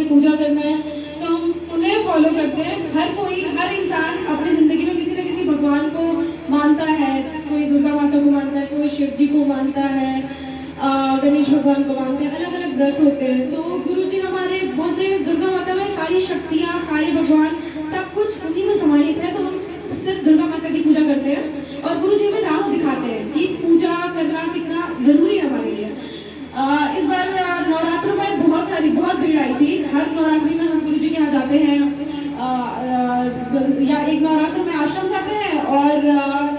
पूजा करना है तो हम उन्हें फॉलो करते हैं। हर इंसान अपनी ज़िंदगी में किसी न किसी भगवान को मानता है। कोई दुर्गा माता को मानता है, कोई शिव जी को मानता है, गणेश भगवान को मानते हैं। अलग अलग व्रत होते हैं। तो गुरुजी हमारे बोलते हैं दुर्गा माता में सारी शक्तियाँ, सारे भगवान, सब कुछ उन्हीं में समाहित है। तो हम सिर्फ दुर्गा माता की पूजा करते हैं और गुरुजी हमें राह दिखाते हैं कि पूजा करना कितना ज़रूरी है हमारे लिए। इस बार नवरात्रों में बहुत भीड़ आई थी। हर नवरात्रि में हम गुरुजी के यहाँ जाते हैं, या एक नवरात्र में आश्रम जाते हैं और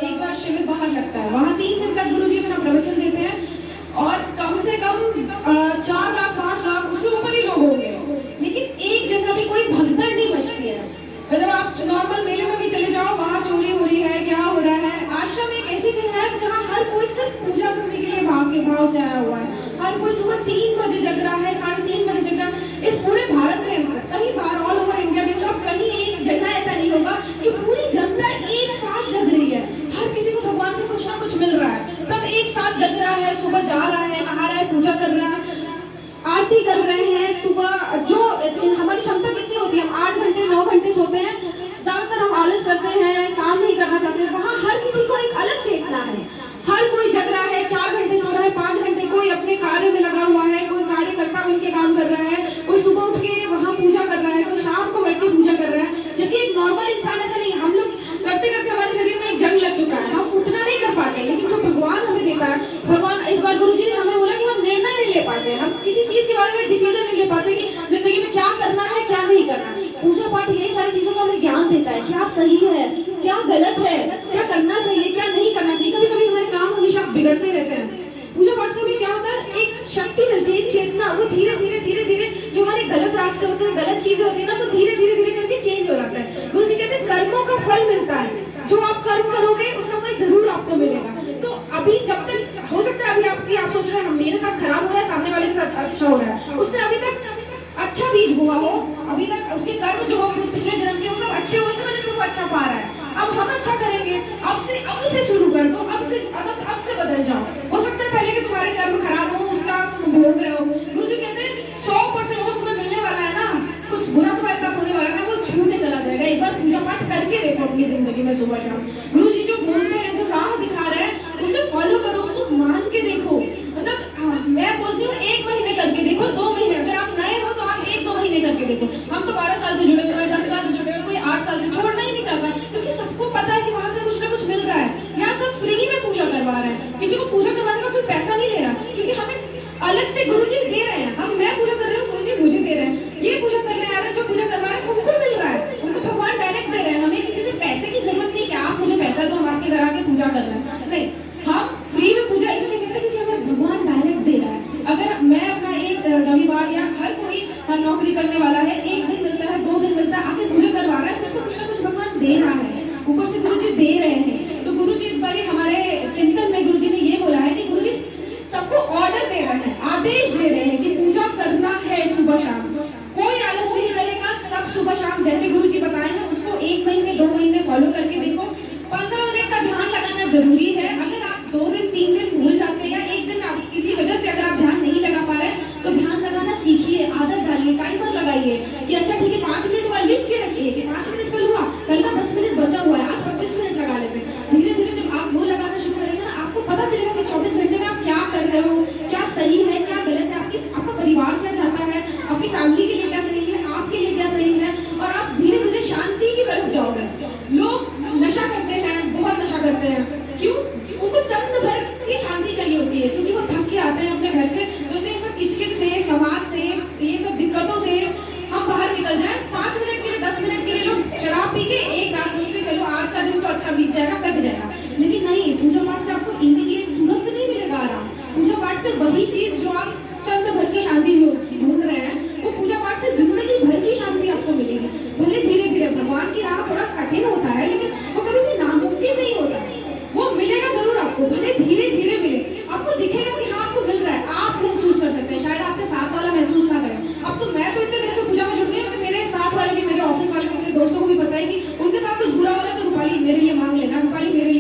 एक बार शिविर बाहर लगता है। वहाँ 3 दिन तक गुरुजी अपना प्रवचन देते हैं और कम से कम 4 लाख 5 लाख उससे ऊपर ही लोग होंगे। लेकिन एक जगह भी कोई भगदड़ नहीं मचती है। मतलब आप नॉर्मल मेले में भी चले जाओ, वहाँ चोरी हो रही है, क्या हो रहा है। आश्रम एक ऐसी जगह है जहाँ हर कोई सिर्फ पूजा करने के लिए भाव से आया हुआ है। हर कोई सुबह 3 बजे जग रहा है, 3:30 बजे जग रहा है। इस पूरे भारत में कहीं बार ऑल ओवर इंडिया देख लो, कहीं एक जगह ऐसा नहीं होगा कि पूरी जनता एक साथ जग रही है। हर किसी को भगवान से कुछ ना कुछ मिल रहा है। सब एक साथ जग रहा है, सुबह जा रहा है, नहा रहा है, पूजा कर रहा है, आरती कर रहे हैं। सुबह जो हमारी क्षमता कितनी होती है, हम 8 घंटे 9 घंटे सोते हैं। ज्यादातर हम आलस करते हैं, काम नहीं करना चाहते। वहाँ हर किसी को एक अलग चेतना है। हर कोई जग रहा है, 4 घंटे सो रहा है, 5 घंटे कोई अपने कार्य में लगा हुआ है, कोई कार्यकर्ता बन के काम कर रहा है, कोई सुबह उठ के वहाँ पूजा कर रहा है, कोई शाम को बैठ के पूजा कर रहा है। जबकि एक नॉर्मल इंसान ऐसा नहीं। हम लोग करते करते हमारे शरीर में एक जंग लग चुका है, हम उतना नहीं कर पाते। लेकिन जो भगवान हमें देता है, भगवान इस बार गुरुजी ने हमें बोला कि हम निर्णय नहीं ले पाते, हम किसी चीज के बारे में डिसीजन नहीं ले पाते कि जिंदगी में क्या करना है, क्या नहीं करना। पूजा पाठ यही सारी चीजों का हमें ज्ञान देता है, क्या सही है, क्या गलत है, क्या करना चाहिए, क्या नहीं करना चाहिए। कभी कभी हमारे काम हमेशा बिगड़ते रहते हैं। पूजा पाठ में क्या होता है, एक शक्ति मिलती है, एक चेतना। वो धीरे धीरे जो हमारे गलत रास्ते होते हैं, गलत चीजें होती है ना, तो धीरे धीरे करके चेंज हो जाता है। गुरु जी कहते हैं कर्मों का फल मिलता है। जो आप कर्म करोगे उसका फल जरूर आपको मिलेगा। तो अभी जब तक हो सकता है, अभी आप सोच रहे हैं मेरे साथ खराब हो रहा है, सामने वाले के साथ अच्छा हो रहा है, उसने अभी तक अच्छा बीज हुआ हो, अभी तक उसके कर्म जो हो पिछले जन्म के वो सब अच्छे हो, इस वजह से वो अच्छा पा रहा है। अब हम अच्छा करेंगे, अब से शुरू कर दो, अब से बदल जाओ। हो सकता है पहले के तुम्हारे कर्म खराब हो, उसका तुम भोग रहे हो। गुरु जी कहते हैं 100% जो तुम्हें मिलने वाला है ना, कुछ बुरा तो ऐसा होने वाला है, वो छूटे चला जाएगा। एक बार पूजा पाठ करके देखो अपनी जिंदगी में सुबह शाम। गुरु जी जो बोलते हैं, जो राह दिखा रहे हैं, उसे फॉलो करो, उसको मान के देखो। मतलब मैं बोलती हूँ 1 महीने करके देखो, 2 महीने। अगर आप नए हो तो आप 1-2 महीने करके देखो। हम तो 12 साल से जुड़े हुए हैं, 10 साल से जुड़े हुए, कोई 8 साल से छोड़ना ही नहीं चाहता, क्योंकि सबको पता है कि वहाँ से कुछ ना कुछ मिल रहा है। यहाँ सब फ्री में पूजा करवा रहे हैं, किसी को पूजा करवाने का कोई पैसा नहीं ले रहा, क्योंकि हमें अलग से गुरुजी दे रहे हैं। मैं पूजा कर रही हूँ, गुरुजी मुझे दे रहे हैं। ये पूजा करने आ रहे हैं, जो पूजा करवा रहे हैं, उनको मिल रहा है, उनको भगवान डायरेक्ट दे रहे हैं। हमें किसी से पैसे की जरूरत नहीं कि आप मुझे पैसा दो, हम आपके घर आके पूजा कर रहे हैं। नहीं, हम फ्री में पूजा इसलिए करते हैं क्योंकि हमें भगवान डायरेक्ट दे रहा है। अगर मैं अपना एक रविवार, या हर कोई हर नौकरी करने वाला है, 1 दिन मिलता है, 2 दिन मिलता है, आके पूजा करवा रहा है, तो कुछ ना कुछ भगवान दे रहा है, ऊपर से गुरुजी दे रहे हैं। तो गुरुजी इस बार हमारे चिंतन में गुरुजी ने ये बोला है कि गुरुजी सबको ऑर्डर दे रहे हैं, आदेश दे रहे हैं कि पूजा करना है सुबह शाम। कोई आलस नहीं करेगा, सब सुबह शाम जैसे गुरुजी बताए हैं उसको 1 महीने 2 महीने फॉलो करके देखो। 15 मिनट का ध्यान लगाना जरूरी है। अगर आप 2 दिन 3 दिन भूल जाते हैं, या एक दिन आप किसी वजह से अगर आप ध्यान नहीं लगा पा रहे हैं, तो ध्यान लगाना सीखिए, आदत डालिए, टाइमर लगाइए कि अच्छा ठीक है 5 मिनट हुआ, लिख के रखिए कि 5 मिनट कल हुआ, कल का 10 मिनट बचा हुआ है, आज 25 मिनट लगा लेते हैं। धीरे धीरे जब आप वो लगाना शुरू करेंगे ना, आपको पता चलेगा कि 24 घंटे में आप क्या कर रहे हो, क्या सही है, क्या गलत है, आपका परिवार क्या चाहता है, आपकी फैमिली के लिए क्या सही है, आपके लिए क्या सही है, और आप धीरे धीरे शांति की तरफ जाओगे। लोग नशा करते हैं, बहुत नशा करते हैं, क्यों? उनको चंद भर की शांति चाहिए होती है, क्योंकि वो थक के आते हैं अपने घर से, सोचते हैं सब किचकिच से, समाज से, ये सब दिक्कतों से हम बाहर निकल जाएं। 5 मिनट के लिए, 10 मिनट के लिए लोग शराब पी के एक रात सोचते चलो आज का दिन तो अच्छा बीत जाएगा, कट जाएगा। लेकिन नहीं, पूजा पाठ से आपको इमीडिएट तुरंत नहीं मिलेगा आराम। पूजा पाठ से वही चीज जो आप चंद भर की शांति ढूंढ रहे हैं, वो पूजा पाठ से जिंदगी भर की शांति आपको मिलेगी। भले धीरे धीरे, भगवान की राह थोड़ा कठिन होता है, लेकिन वो कभी भी नामुमकिन नहीं होता। वो मिलेगा जरूर आपको, भले धीरे धीरे मिले। आपको दिखेगा कि हाँ आपको मिल रहा है, आप महसूस कर सकते हैं, शायद आपके साथ वाला महसूस ना करे। अब तो मैं तो इतने देर से पूजा में जुड़ गई हूँ कि मेरे साथ वाले भी, मेरे ऑफिस वाले भी, मेरे दोस्तों को भी पता है कि उनके साथ कुछ बुरा हो रहा है तो रूपाली मेरे लिए मांग लेना, रूपाली मेरे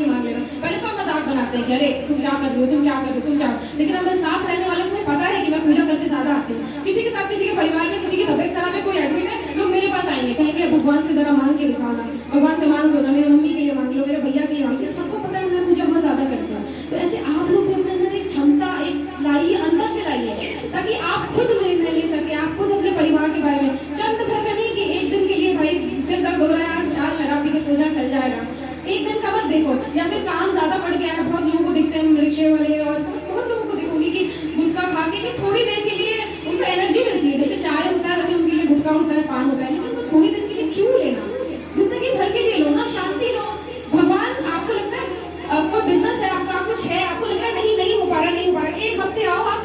की तबीयत खराब है, कोई एडमिट है, लोग मेरे पास आएंगे, कहेंगे भगवान से जरा मांग के दिखाना, भगवान से मांग दो ना, मेरी मम्मी के लिए मांग लो, मेरे भैया के लिए मांग लो। सबको पता है मैं पूजा बहुत ज्यादा करती हूँ। तो ऐसे आप लोग भी अपने अंदर एक क्षमता एक लाइए, अंदर से लाइए, ताकि आप खुद निर्णय ले सके, आप खुद अपने परिवार के बारे में। चंद भर का नहीं कि एक दिन के लिए भाई सिर दर्द हो रहा है, आज शराब पी के सो जा, चल जाएगा, एक दिन का मत देखो। या फिर काम ज्यादा बढ़ गया है, बहुत लोगों को दिखते हैं रिक्शे वाले और बहुत लोगों को देखोगी कि गुटखा खा के थोड़ी देर के लिए उनको एनर्जी मिलती है, जैसे चाय होता है वैसे उनके लिए गुटखा होता है, पान होता है, लेकिन उनको थोड़ी देर के लिए क्यों लेना? जिंदगी भर के लिए लो ना, शांति लो। भगवान आपको लगता है आपको बिजनेस है, आपका कुछ है, आपको लग रहा है नहीं हो पा रहा, नहीं हो पा रहा, एक हफ्ते आओ, आप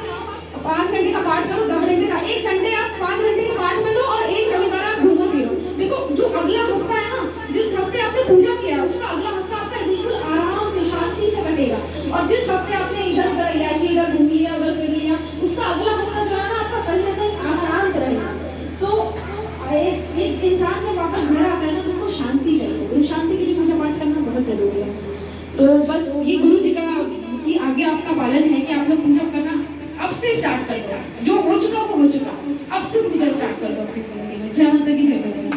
5 घंटे का पाठ करो, 10 घंटे का, एक संडे आप 5 घंटे का पाठ में दो और एक रविवार आप घूमो फिरो। देखो जो अगला हफ्ता है ना, जिस हफ्ते आपने पूजा किया उसका अगला हफ्ता आपका बिल्कुल आराम से शांति से कटेगा, और जिस हफ्ते आपने इधर उधर इलायची इधर घूम लिया उधर फिर लिया, उसका अगला हफ्ता जो है ना आपका कहीं ना कहीं अशांत रहेगा। तो एक इंसान जब वापस घर आता है ना तो उनको शांति चाहिए, उस शांति के लिए पूजा पाठ करना बहुत जरूरी है। तो बस ये गुरु जी का की आगे आपका पालन है कि आप लोग पूजा करना अब से स्टार्ट कर दो, जो हो चुका वो हो चुका, अब से पूजा स्टार्ट कर दो अपनी जिंदगी में। जय माता की जय।